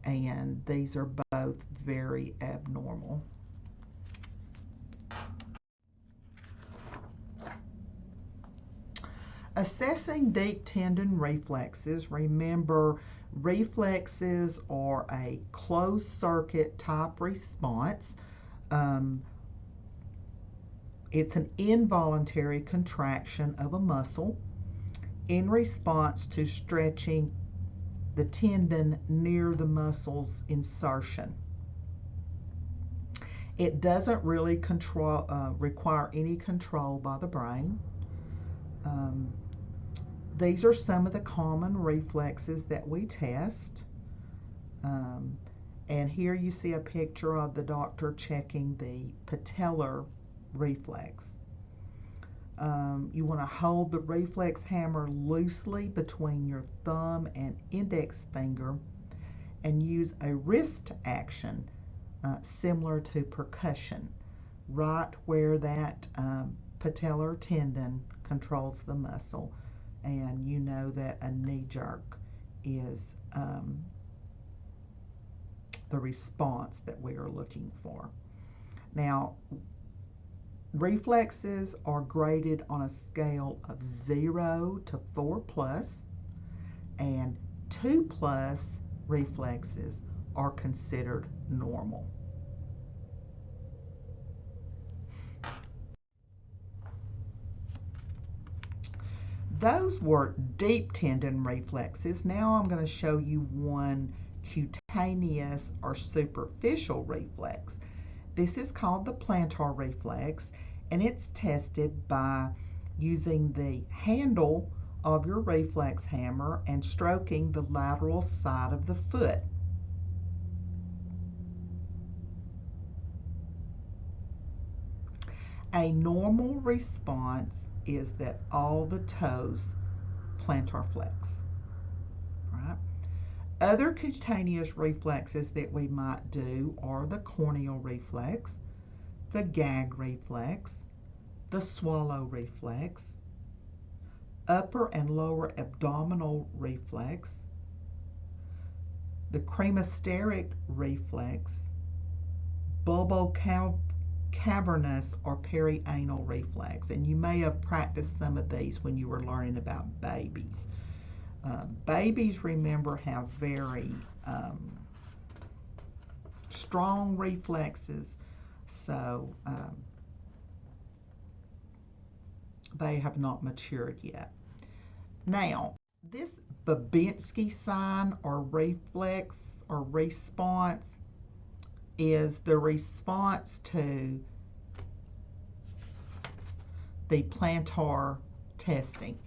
S1: and these are both very abnormal. Assessing deep tendon reflexes. Remember, reflexes are a closed circuit type response. It's an involuntary contraction of a muscle in response to stretching the tendon near the muscle's insertion. It doesn't really require any control by the brain. These are some of the common reflexes that we test. And here you see a picture of the doctor checking the patellar reflex. You want to hold the reflex hammer loosely between your thumb and index finger and use a wrist action similar to percussion, right where that patellar tendon controls the muscle. And you know that a knee jerk is the response that we are looking for. Now, reflexes are graded on a scale of 0 to 4+, and 2+ reflexes are considered normal. Those were deep tendon reflexes. Now I'm going to show you one cutaneous or superficial reflex. This is called the plantar reflex, and it's tested by using the handle of your reflex hammer and stroking the lateral side of the foot. A normal response is that all the toes plantar flex. Right? Other cutaneous reflexes that we might do are the corneal reflex, the gag reflex, the swallow reflex, upper and lower abdominal reflex, the cremasteric reflex, bulbocavernous or perianal reflex. And you may have practiced some of these when you were learning about babies. Babies, remember, have very strong reflexes, so they have not matured yet. Now, this Babinski sign or reflex or response is the response to the plantar testing.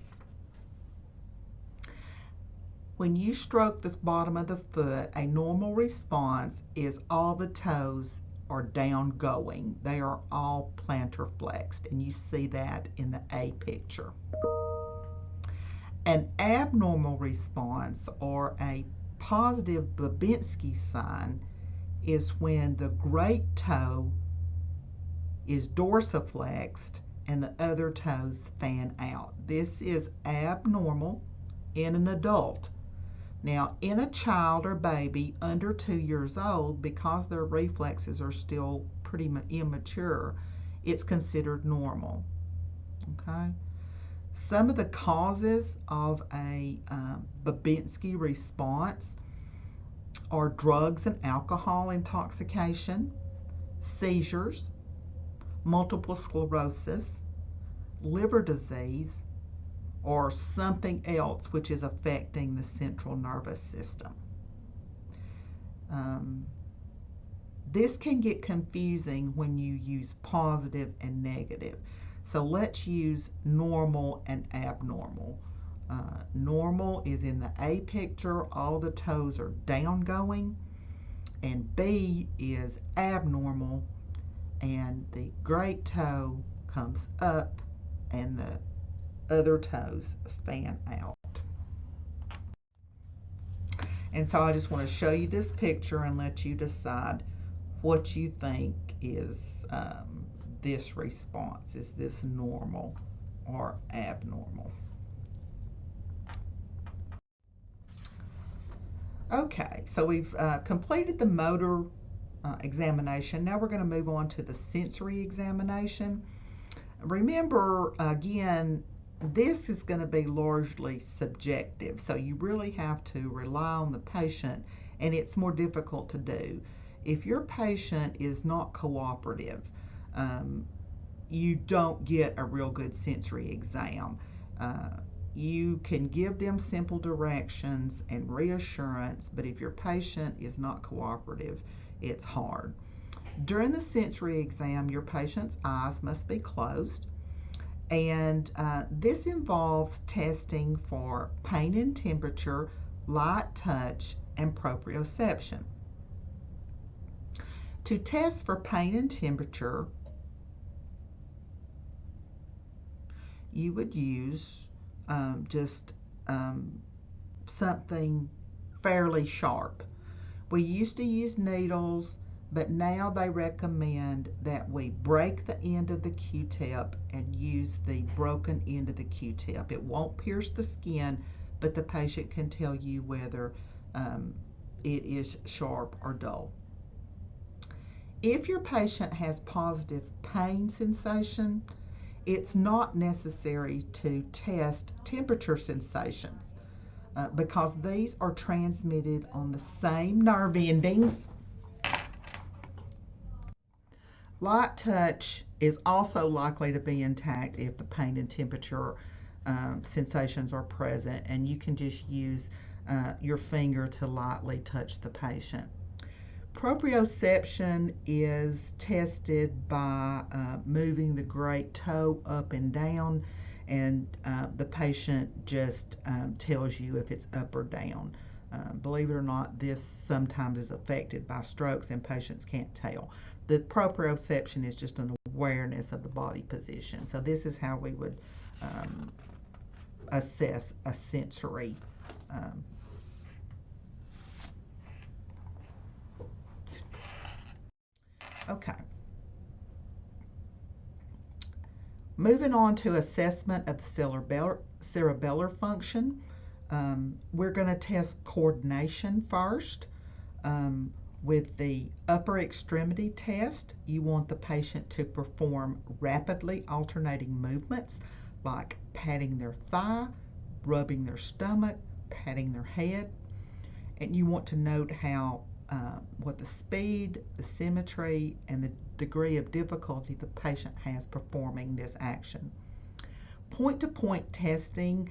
S1: When you stroke the bottom of the foot, a normal response is all the toes are down going. They are all plantar flexed, and you see that in the A picture. An abnormal response or a positive Babinski sign is when the great toe is dorsiflexed and the other toes fan out. This is abnormal in an adult. Now, in a child or baby under 2 years old, because their reflexes are still pretty immature, it's considered normal. Okay? Some of the causes of a Babinski response are drugs and alcohol intoxication, seizures, multiple sclerosis, liver disease, or something else which is affecting the central nervous system. This can get confusing when you use positive and negative. So let's use normal and abnormal. Normal is in the A picture, all the toes are down going, and B is abnormal, and the great toe comes up and the other toes fan out. And so I just want to show you this picture and let you decide what you think is this response. Is this normal or abnormal? Okay, so we've completed the motor examination. Now we're going to move on to the sensory examination. Remember, again, this is going to be largely subjective, so you really have to rely on the patient, and it's more difficult to do. If your patient is not cooperative, you don't get a real good sensory exam. You can give them simple directions and reassurance, but if your patient is not cooperative, it's hard. During the sensory exam, your patient's eyes must be closed, and this involves testing for pain and temperature, light touch, and proprioception. To test for pain and temperature, you would use just something fairly sharp. We used to use needles, but now they recommend that we break the end of the Q-tip and use the broken end of the Q-tip. It won't pierce the skin, but the patient can tell you whether it is sharp or dull. If your patient has positive pain sensation, it's not necessary to test temperature sensations because these are transmitted on the same nerve endings. Light touch is also likely to be intact if the pain and temperature sensations are present, and you can just use your finger to lightly touch the patient. Proprioception is tested by moving the great toe up and down, and the patient just tells you if it's up or down. Believe it or not, this sometimes is affected by strokes and patients can't tell. The proprioception is just an awareness of the body position. So this is how we would assess a sensory okay. Moving on to assessment of the cerebellar function, we're going to test coordination first. With the upper extremity test, you want the patient to perform rapidly alternating movements like patting their thigh, rubbing their stomach, patting their head, and you want to note how what the speed, the symmetry, and the degree of difficulty the patient has performing this action. Point-to-point testing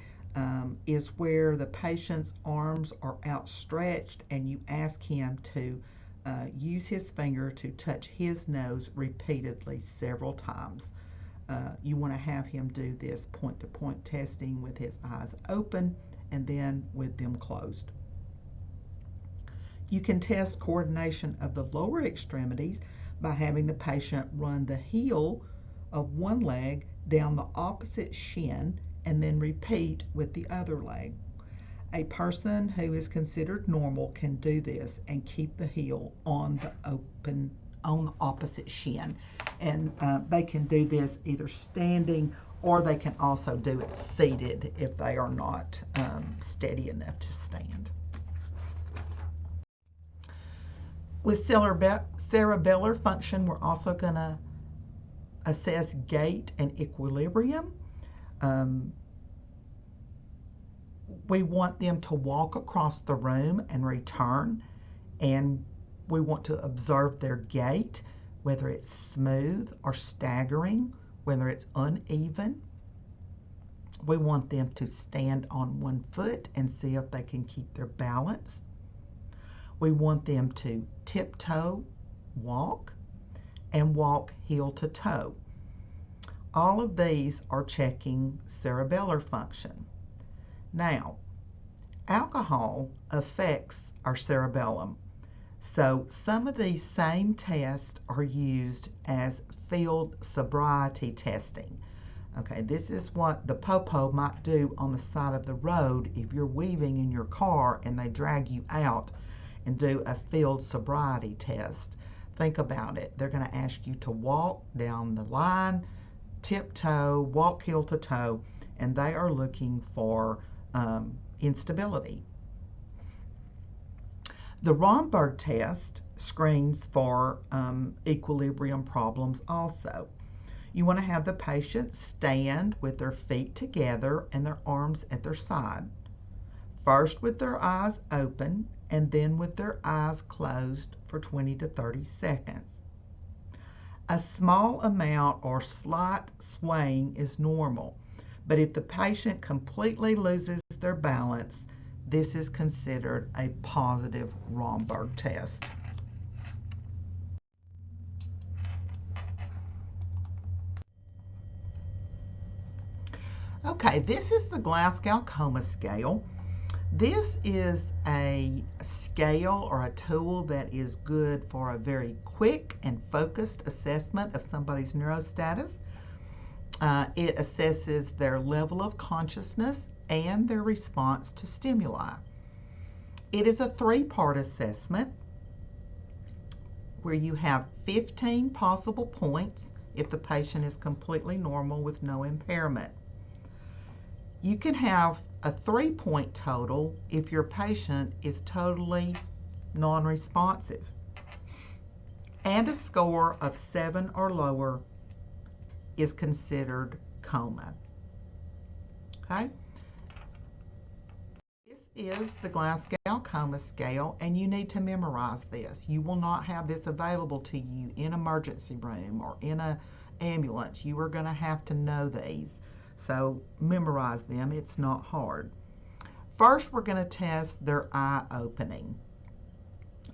S1: is where the patient's arms are outstretched and you ask him to use his finger to touch his nose repeatedly several times. You want to have him do this point-to-point testing with his eyes open and then with them closed. You can test coordination of the lower extremities by having the patient run the heel of one leg down the opposite shin and then repeat with the other leg. A person who is considered normal can do this and keep the heel on the opposite shin. And they can do this either standing or they can also do it seated if they are not steady enough to stand. With cerebellar function, we're also going to assess gait and equilibrium. We want them to walk across the room and return, and we want to observe their gait, whether it's smooth or staggering, whether it's uneven. We want them to stand on one foot and see if they can keep their balance. We want them to tiptoe walk and walk heel to toe. All of these are checking cerebellar function. Now, alcohol affects our cerebellum. So some of these same tests are used as field sobriety testing. Okay, this is what the popo might do on the side of the road if you're weaving in your car and they drag you out and do a field sobriety test. Think about it. They're going to ask you to walk down the line, tiptoe, walk heel to toe, and they are looking for instability. The Romberg test screens for equilibrium problems also. You want to have the patient stand with their feet together and their arms at their side. First with their eyes open and then with their eyes closed for 20 to 30 seconds. A small amount or slight swaying is normal, but if the patient completely loses their balance, this is considered a positive Romberg test. Okay, this is the Glasgow Coma Scale. This is a scale or a tool that is good for a very quick and focused assessment of somebody's neurostatus. It assesses their level of consciousness and their response to stimuli. It is a three-part assessment where you have 15 possible points if the patient is completely normal with no impairment. You can have a 3-point total if your patient is totally non-responsive, and a score of 7 or lower is considered coma. Okay? This is the Glasgow Coma Scale, and you need to memorize this. You will not have this available to you in emergency room or in an ambulance. You are going to have to know these. So memorize them. It's not hard. First, we're going to test their eye opening.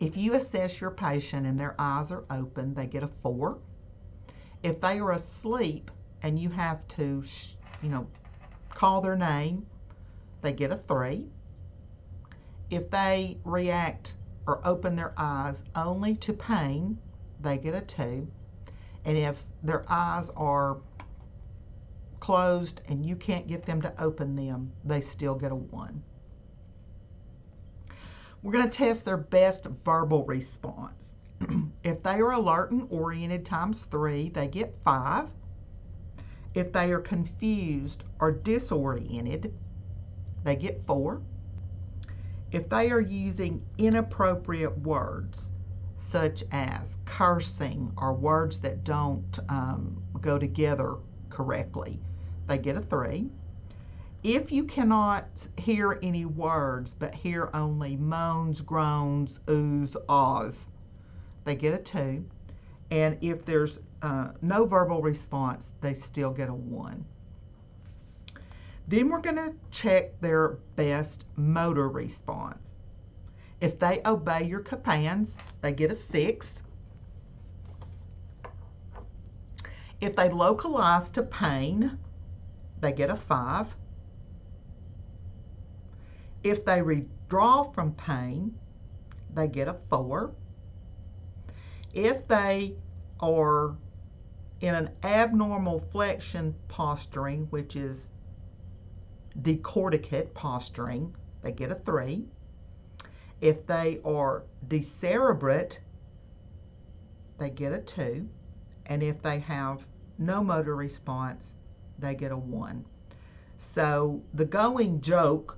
S1: If you assess your patient and their eyes are open, they get a 4. If they are asleep and you have to, call their name, they get a 3. If they react or open their eyes only to pain, they get a 2. And if their eyes are closed and you can't get them to open them, they still get a 1. We're going to test their best verbal response. If they are alert and oriented times 3, they get 5. If they are confused or disoriented, they get 4. If they are using inappropriate words, such as cursing or words that don't go together correctly, they get a 3. If you cannot hear any words but hear only moans, groans, oohs, ahs, they get a 2. And if there's no verbal response, they still get a 1. Then we're going to check their best motor response. If they obey your commands, they get a 6. If they localize to pain, they get a 5. If they withdraw from pain, they get a 4. If they are in an abnormal flexion posturing, which is decorticate posturing, they get a 3. If they are decerebrate, they get a 2. And if they have no motor response, they get a 1. So the going joke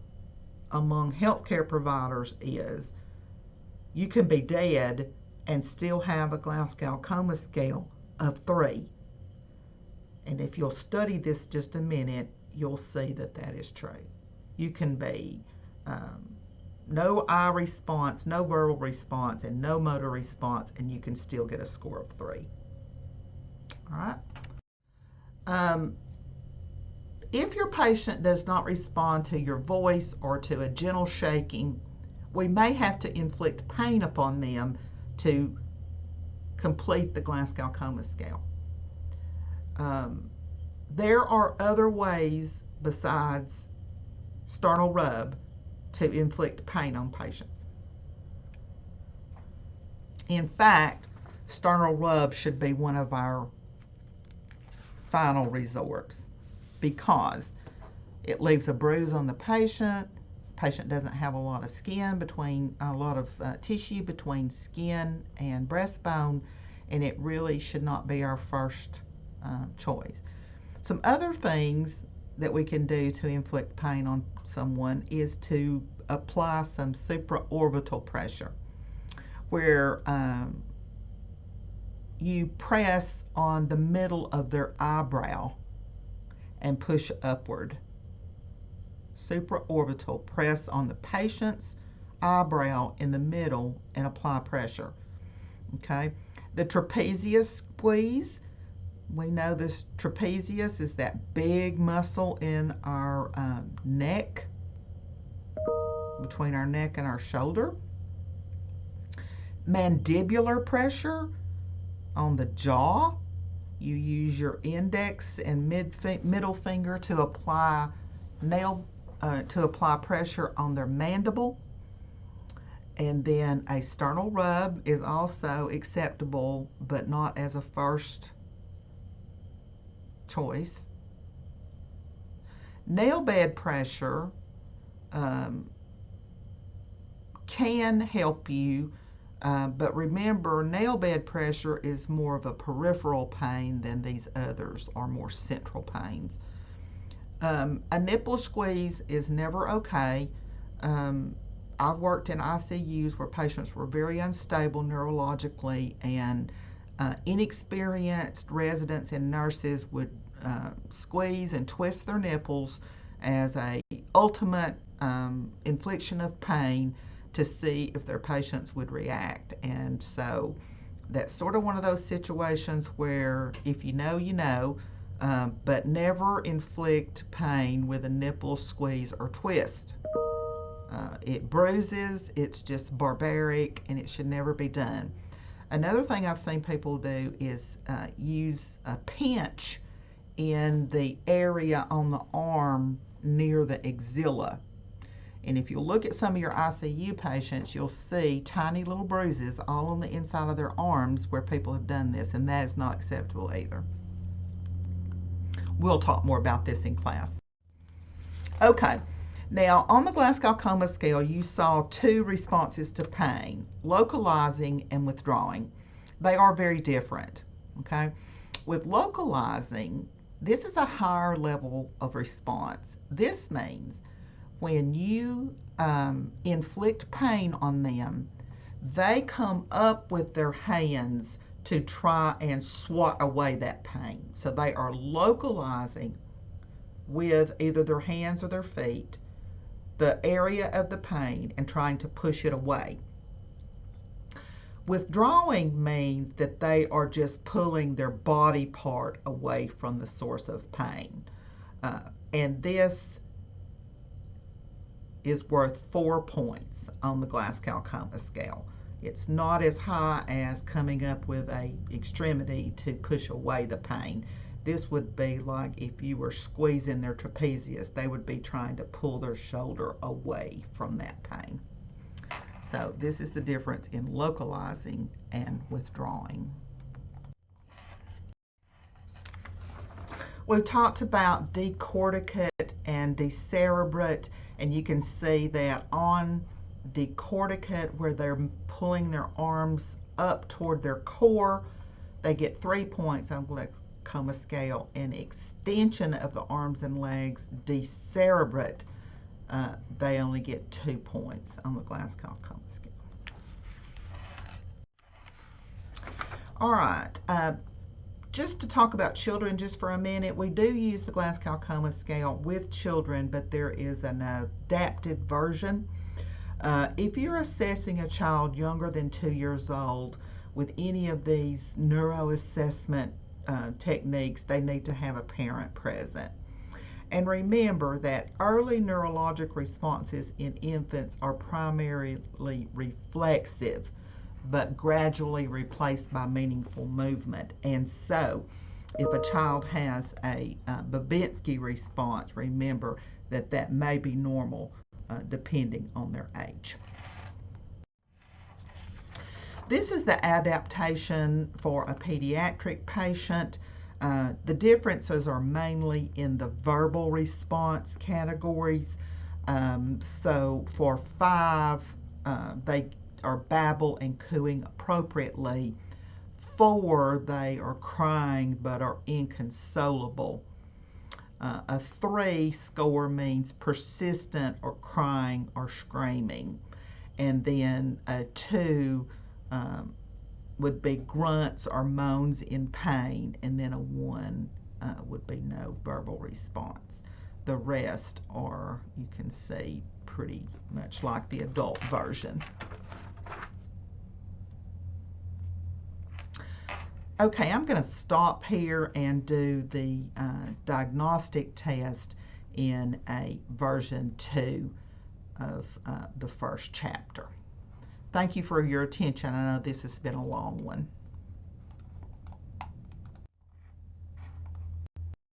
S1: among healthcare providers is you can be dead and still have a Glasgow Coma Scale of 3. And if you'll study this just a minute, you'll see that that is true. You can be no eye response, no verbal response, and no motor response, and you can still get a score of 3. All right. If your patient does not respond to your voice or to a gentle shaking, we may have to inflict pain upon them to complete the Glasgow Coma Scale. There are other ways besides sternal rub to inflict pain on patients. In fact, sternal rub should be one of our final resorts because it leaves a bruise on the patient. Patient doesn't have a lot of skin tissue between skin and breastbone, and it really should not be our first choice. Some other things that we can do to inflict pain on someone is to apply some supraorbital pressure, where you press on the middle of their eyebrow and push upward. Supraorbital, press on the patient's eyebrow in the middle and apply pressure. Okay, the trapezius squeeze. We know the trapezius is that big muscle in our neck, between our neck and our shoulder. Mandibular pressure on the jaw. You use your index and middle finger to apply pressure on their mandible. And then a sternal rub is also acceptable, but not as a first choice. Nail bed pressure can help you, but remember, nail bed pressure is more of a peripheral pain than these others are more central pains. A nipple squeeze is never okay. I've worked in ICUs where patients were very unstable neurologically, and inexperienced residents and nurses would squeeze and twist their nipples as a ultimate infliction of pain to see if their patients would react. And so that's sort of one of those situations where if you know, you know, but never inflict pain with a nipple squeeze or twist. It bruises, it's just barbaric, and it should never be done. Another thing I've seen people do is use a pinch in the area on the arm near the axilla. And if you look at some of your ICU patients, you'll see tiny little bruises all on the inside of their arms where people have done this, and that is not acceptable either. We'll talk more about this in class. Okay, now on the Glasgow Coma Scale, you saw two responses to pain, localizing and withdrawing. They are very different, okay? With localizing, this is a higher level of response. This means when you inflict pain on them, they come up with their hands to try and swat away that pain. So they are localizing with either their hands or their feet the area of the pain and trying to push it away. Withdrawing means that they are just pulling their body part away from the source of pain. And this is worth 4 points on the Glasgow Coma Scale. It's not as high as coming up with an extremity to push away the pain. This would be like if you were squeezing their trapezius, they would be trying to pull their shoulder away from that pain. So this is the difference in localizing and withdrawing. We've talked about decorticate and decerebrate, and you can see that on decorticate, where they're pulling their arms up toward their core, they get 3 points on Coma Scale. And extension of the arms and legs, decerebrate, they only get 2 points on the Glasgow Coma Scale. All right, just to talk about children just for a minute, we do use the Glasgow Coma Scale with children, but there is an adapted version. If you're assessing a child younger than 2 years old with any of these neuroassessment techniques, they need to have a parent present. And remember that early neurologic responses in infants are primarily reflexive, but gradually replaced by meaningful movement. And so, if a child has a Babinski response, remember that that may be normal depending on their age. This is the adaptation for a pediatric patient. The differences are mainly in the verbal response categories. So for 5, they are babble and cooing appropriately. 4, they are crying but are inconsolable. A 3 score means persistent or crying or screaming. And then a 2 would be grunts or moans in pain, and then a 1 would be no verbal response. The rest are, you can see, pretty much like the adult version. Okay, I'm going to stop here and do the diagnostic test in a version 2 of the first chapter. Thank you for your attention. I know this has been a long one.